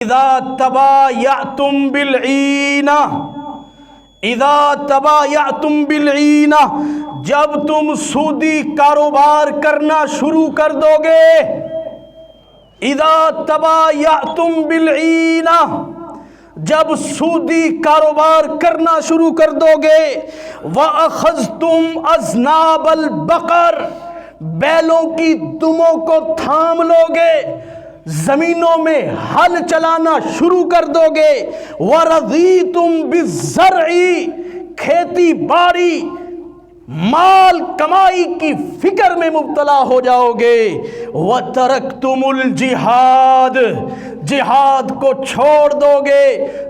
اذا تبایعتم بالعینہ، اذا تبایعتم بالعینہ، جب تم سودی کاروبار کرنا شروع کر دو گے، اذا تبایعتم بالعینہ، جب سودی کاروبار کرنا شروع کر دو گے، وَأَخَذْتُمْ أَذْنَابَ الْبَقَرِ، بیلوں کی دموں کو تھام لو گے، زمینوں میں ہل چلانا شروع کر دو گے، وَرَضِيتُمْ بِالزَّرْعِ، کھیتی باڑی مال کمائی کی فکر میں مبتلا ہو جاؤ گے، وَتَرَكْتُمُ الْجِهَادِ، جہاد کو چھوڑ دو گے،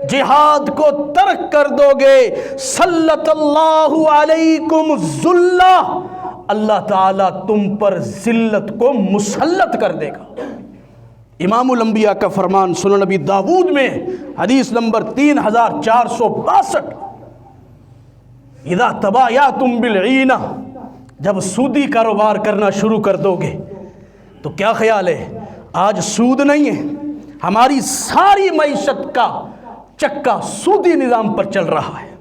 جہاد کو ترک کر دو گے، سلط اللہ علیکم الذلہ، اللہ تعالیٰ تم پر ذلت کو مسلط کر دے گا۔ امام الانبیاء کا فرمان سنن نبی داود میں حدیث نمبر 3462، اذا تبایعتم بالعینہ، جب سودی کاروبار کرنا شروع کر دو گے تو کیا خیال ہے؟ آج سود نہیں ہے، ہماری ساری معیشت کا چکا سودی نظام پر چل رہا ہے۔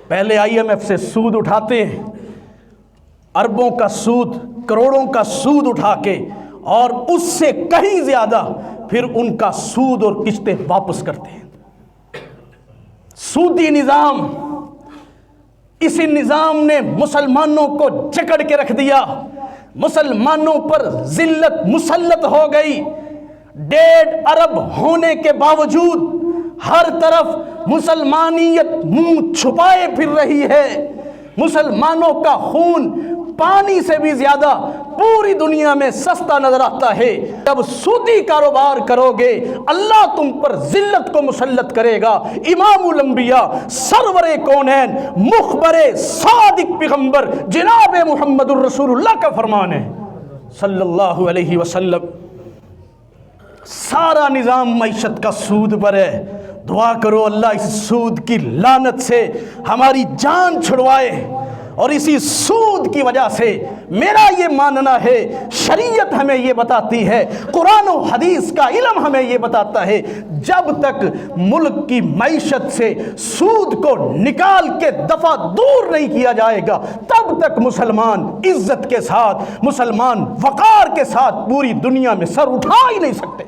پہلے آئی ایم ایف سے سود اٹھاتے ہیں، اربوں کا سود، کروڑوں کا سود اٹھا کے، اور اس سے کہیں زیادہ پھر ان کا سود اور قسطیں واپس کرتے ہیں۔ سودی نظام، اسی نظام نے مسلمانوں کو جکڑ کے رکھ دیا، مسلمانوں پر ذلت مسلط ہو گئی۔ 1.5 ارب ہونے کے باوجود ہر طرف مسلمانیت منہ چھپائے پھر رہی ہے، مسلمانوں کا خون پانی سے بھی زیادہ پوری دنیا میں سستا نظر آتا ہے۔ جب سودی کاروبار کرو گے اللہ تم پر ذلت کو مسلط کرے گا۔ امام الانبیاء، سرور کونین، مخبر صادق پیغمبر جناب محمد الرسول اللہ کا فرمان ہے صلی اللہ علیہ وسلم۔ سارا نظام معیشت کا سود پر ہے۔ دعا کرو اللہ اس سود کی لعنت سے ہماری جان چھڑوائے، اور اسی سود کی وجہ سے میرا یہ ماننا ہے، شریعت ہمیں یہ بتاتی ہے، قرآن و حدیث کا علم ہمیں یہ بتاتا ہے، جب تک ملک کی معیشت سے سود کو نکال کے دفع دور نہیں کیا جائے گا تب تک مسلمان عزت کے ساتھ، مسلمان وقار کے ساتھ پوری دنیا میں سر اٹھا ہی نہیں سکتے۔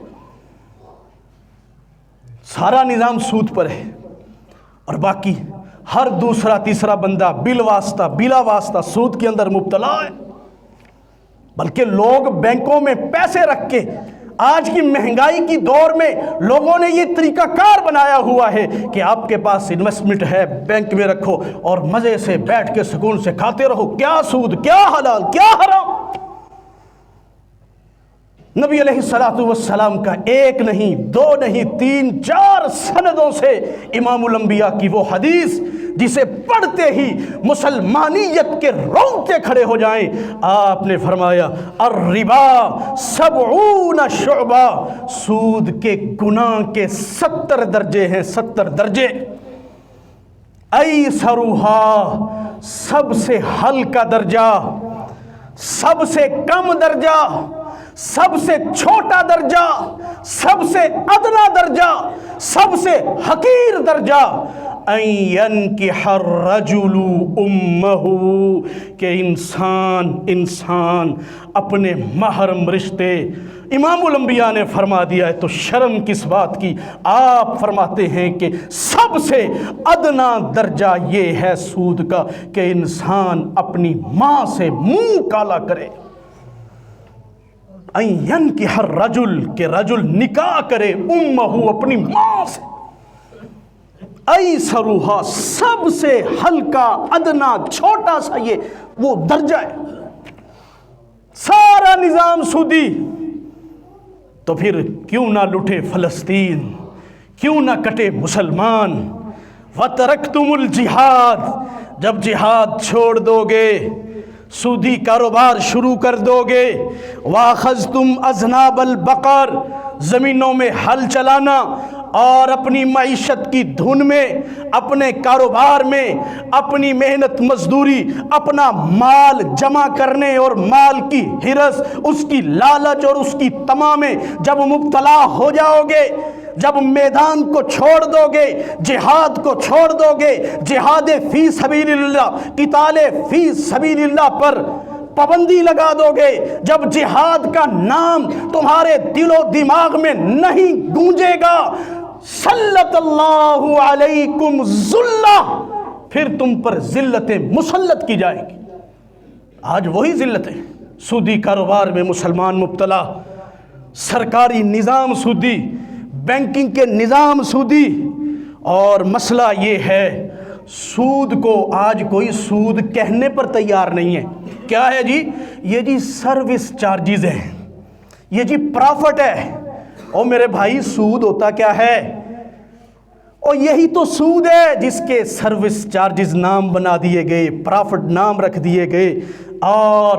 سارا نظام سود پر ہے، اور باقی ہر دوسرا تیسرا بندہ بلا واسطہ سود کے اندر مبتلا ہے۔ بلکہ لوگ بینکوں میں پیسے رکھ کے، آج کی مہنگائی کی دور میں لوگوں نے یہ طریقہ کار بنایا ہوا ہے کہ آپ کے پاس انویسٹمنٹ ہے، بینک میں رکھو اور مزے سے بیٹھ کے سکون سے کھاتے رہو۔ کیا سود، کیا حلال، کیا حرام۔ نبی علیہ السلام کا ایک نہیں، 2 نہیں، 3 4 سندوں سے امام الانبیاء کی وہ حدیث جسے پڑھتے ہی مسلمانیت کے رونگٹے کھڑے ہو جائیں، آپ نے فرمایا الربا 70 شعبہ، سود کے گناہ کے 70 درجے ہیں، 70 درجے۔ ایسرھا، سب سے ہلکا درجہ، سب سے کم درجہ، سب سے چھوٹا درجہ، سب سے ادنا درجہ، سب سے حقیر درجہ، ان ينكح الرجل امه، کہ انسان اپنے محرم رشتے، امام الانبیاء نے فرما دیا ہے تو شرم کس بات کی۔ آپ فرماتے ہیں کہ سب سے ادنا درجہ یہ ہے سود کا کہ انسان اپنی ماں سے منہ کالا کرے۔ ان ينكح الرجل، کہ رجل نکاح کرے، امہ، اپنی ماں سے۔ ایسرھا، سب سے ہلکا، ادنا، چھوٹا سا یہ وہ درجہ ہے۔ سارا نظام سودی، تو پھر کیوں نہ لٹے فلسطین، کیوں نہ کٹے مسلمان۔ وَتَرَكْتُمُ الْجِهَادِ، جب جہاد چھوڑ دو گے، سودی کاروبار شروع کر دو گے، وَأَخَذْتُمْ أَذْنَابَ الْبَقَرِ، زمینوں میں ہل چلانا، اور اپنی معیشت کی دھن میں، اپنے کاروبار میں اپنی محنت مزدوری، اپنا مال جمع کرنے اور مال کی ہرس، اس کی لالچ اور اس کی طمع میں جب مبتلا ہو جاؤ گے، جب میدان کو چھوڑ دو گے، جہاد کو چھوڑ دو گے، جہاد فی سبیل اللہ، قتال فی سبیل اللہ پر پابندی لگا دو گے، جب جہاد کا نام تمہارے دل و دماغ میں نہیں گونجے گا، سلط اللہ علیکم ذلہ، پھر تم پر ذلتیں مسلط کی جائیں گی۔ آج وہی ذلتیں، سودی کاروبار میں مسلمان مبتلا، سرکاری نظام سودی، بینکنگ کے نظام سودی، اور مسئلہ یہ ہے سود کو آج کوئی سود کہنے پر تیار نہیں ہے۔ کیا ہے جی؟ یہ جی سروس چارجز ہیں، یہ جی پرافٹ ہے۔ اور میرے بھائی سود ہوتا کیا ہے؟ اور یہی تو سود ہے جس کے سروس چارجز نام بنا دیے گئے، پرافٹ نام رکھ دیے گئے، اور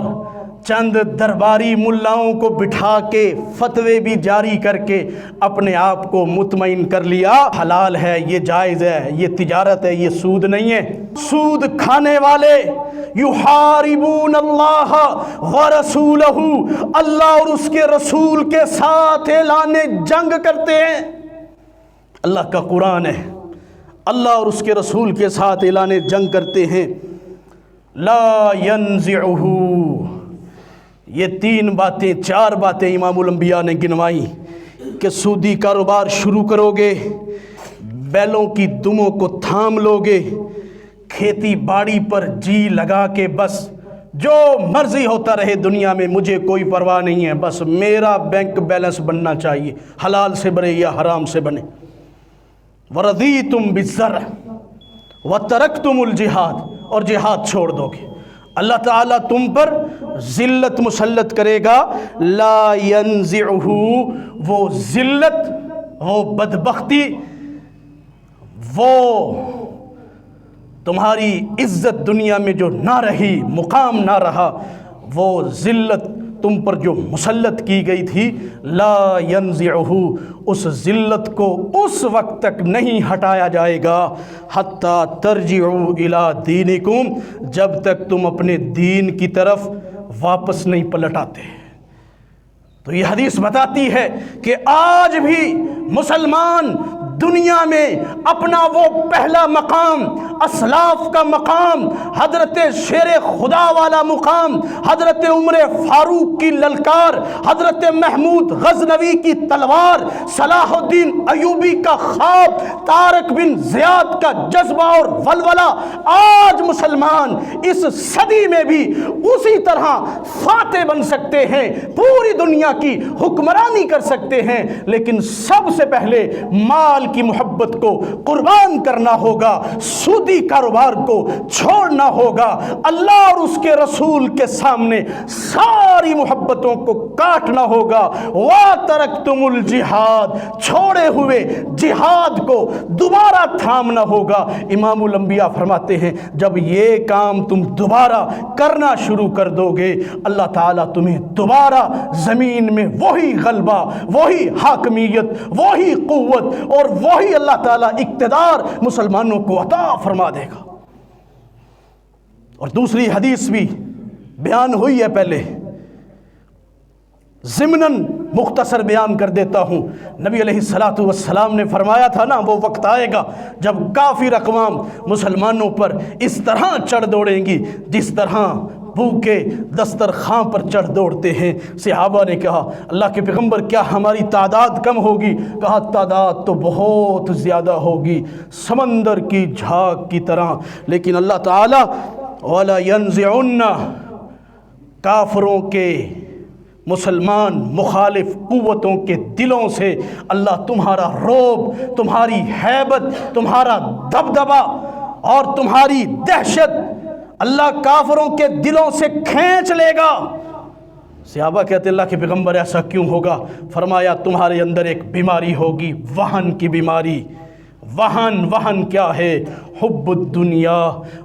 چند درباری ملاؤں کو بٹھا کے فتوے بھی جاری کر کے اپنے آپ کو مطمئن کر لیا حلال ہے، یہ جائز ہے، یہ تجارت ہے، یہ سود نہیں ہے۔ سود کھانے والے یحاربون اللہ ورسولہ، اللہ اور اس کے رسول کے ساتھ اعلان جنگ کرتے ہیں۔ اللہ کا قرآن ہے، اللہ اور اس کے رسول کے ساتھ اعلان جنگ کرتے ہیں۔ لا ینزعہ، یہ تین باتیں، چار باتیں امام الانبیاء نے گنوائی کہ سودی کاروبار شروع کرو گے، بیلوں کی دموں کو تھام لو گے، کھیتی باڑی پر جی لگا کے بس جو مرضی ہوتا رہے دنیا میں مجھے کوئی پرواہ نہیں ہے، بس میرا بینک بیلنس بننا چاہیے، حلال سے بنے یا حرام سے بنے۔ وَرَضِيتُمْ بِالزَّرْعِ وَتَرَكْتُمُ الْجِهَادِ، اور جہاد چھوڑ دو گے، اللہ تعالیٰ تم پر ذلت مسلط کرے گا۔ لا ینزعہ، وہ ذلت، وہ بدبختی، وہ تمہاری عزت دنیا میں جو نہ رہی، مقام نہ رہا، وہ ذلت تم پر جو مسلط کی گئی تھی، لا ینزعہ، اس ذلت کو اس وقت تک نہیں ہٹایا جائے گا حتیٰ ترجعوا الی دینکم، جب تک تم اپنے دین کی طرف واپس نہیں پلٹ آتے۔ تو یہ حدیث بتاتی ہے کہ آج بھی مسلمان دنیا میں اپنا وہ پہلا مقام، اسلاف کا مقام، حضرت شیر خدا والا مقام، حضرت عمر فاروق کی للکار، حضرت محمود غزنوی کی تلوار، صلاح الدین ایوبی کا خواب، طارق بن زیاد کا جذبہ اور ولولہ، آج مسلمان اس صدی میں بھی اسی طرح فاتح بن سکتے ہیں، پوری دنیا کی حکمرانی کر سکتے ہیں، لیکن سب سے پہلے مال کی محبت کو قربان کرنا ہوگا، سودی کاروبار کو چھوڑنا ہوگا، اللہ اور اس کے رسول کے سامنے ساری محبتوں کو کاٹنا ہوگا۔ وَتَرَكْتُمُ الْجِهَادِ، چھوڑے ہوئے جہاد کو دوبارہ تھامنا ہوگا۔ امام الانبیاء فرماتے ہیں جب یہ کام تم دوبارہ کرنا شروع کر دو گے، اللہ تعالیٰ تمہیں دوبارہ زمین میں وہی غلبہ، وہی حاکمیت، وہی قوت اور وہی اللہ تعالیٰ اقتدار مسلمانوں کو عطا فرما دے گا۔ اور دوسری حدیث بھی بیان ہوئی ہے پہلے، ضمناً مختصر بیان کر دیتا ہوں۔ نبی علیہ السلام نے فرمایا تھا نا، وہ وقت آئے گا جب کافر اقوام مسلمانوں پر اس طرح چڑھ دوڑیں گی جس طرح بھوکے دسترخوان پر چڑھ دوڑتے ہیں۔ صحابہ نے کہا اللہ کے پیغمبر کیا ہماری تعداد کم ہوگی؟ کہا تعداد تو بہت زیادہ ہوگی، سمندر کی جھاگ کی طرح، لیکن اللہ تعالیٰ وَلَا يَنزِعُنَّ، کافروں کے، مسلمان مخالف قوتوں کے دلوں سے اللہ تمہارا رعب، تمہاری ہیبت، تمہارا دبدبہ اور تمہاری دہشت اللہ کافروں کے دلوں سے کھینچ لے گا۔ صحابہ کہتے اللہ کے پیغمبر ایسا کیوں ہوگا؟ فرمایا تمہارے اندر ایک بیماری ہوگی، وہن کی بیماری۔ وہن کیا ہے؟ حب الدنیا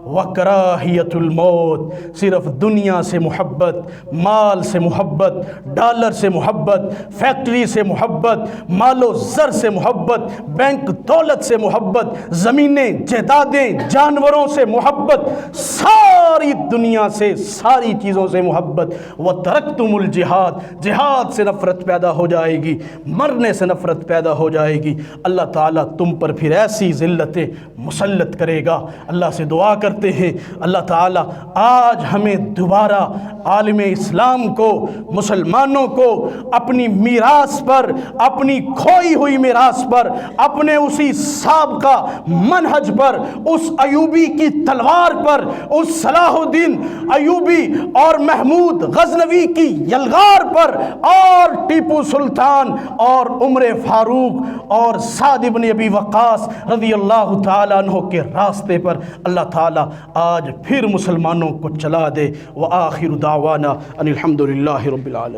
وکراہیت الموت، صرف دنیا سے محبت، مال سے محبت، ڈالر سے محبت، فیکٹری سے محبت، مال و زر سے محبت، بینک دولت سے محبت، زمینیں جائیدادیں جانوروں سے محبت، ساری دنیا سے ساری چیزوں سے محبت۔ وترکتم الجہاد، جہاد سے نفرت پیدا ہو جائے گی، مرنے سے نفرت پیدا ہو جائے گی، اللہ تعالیٰ تم پر پھر ایسی ذلتیں مسلط کرے گا۔ اللہ سے دعا کرتے ہیں اللہ تعالیٰ آج ہمیں دوبارہ عالم اسلام کو، مسلمانوں کو اپنی میراث پر، اپنی کھوئی ہوئی میراث پر، اپنے اسی سابقہ منہج پر، اس ایوبی کی تلوار پر، اس صلاح الدین ایوبی اور محمود غزنوی کی یلغار پر، اور ٹیپو سلطان اور عمر فاروق اور سعد بن ابی وقاص رضی اللہ تعالیٰ عنہ کے راستے پر اللہ تعالیٰ آج پھر مسلمانوں کو چلا دے۔ وآخر دعوانا ان الحمد للہ رب العالمین۔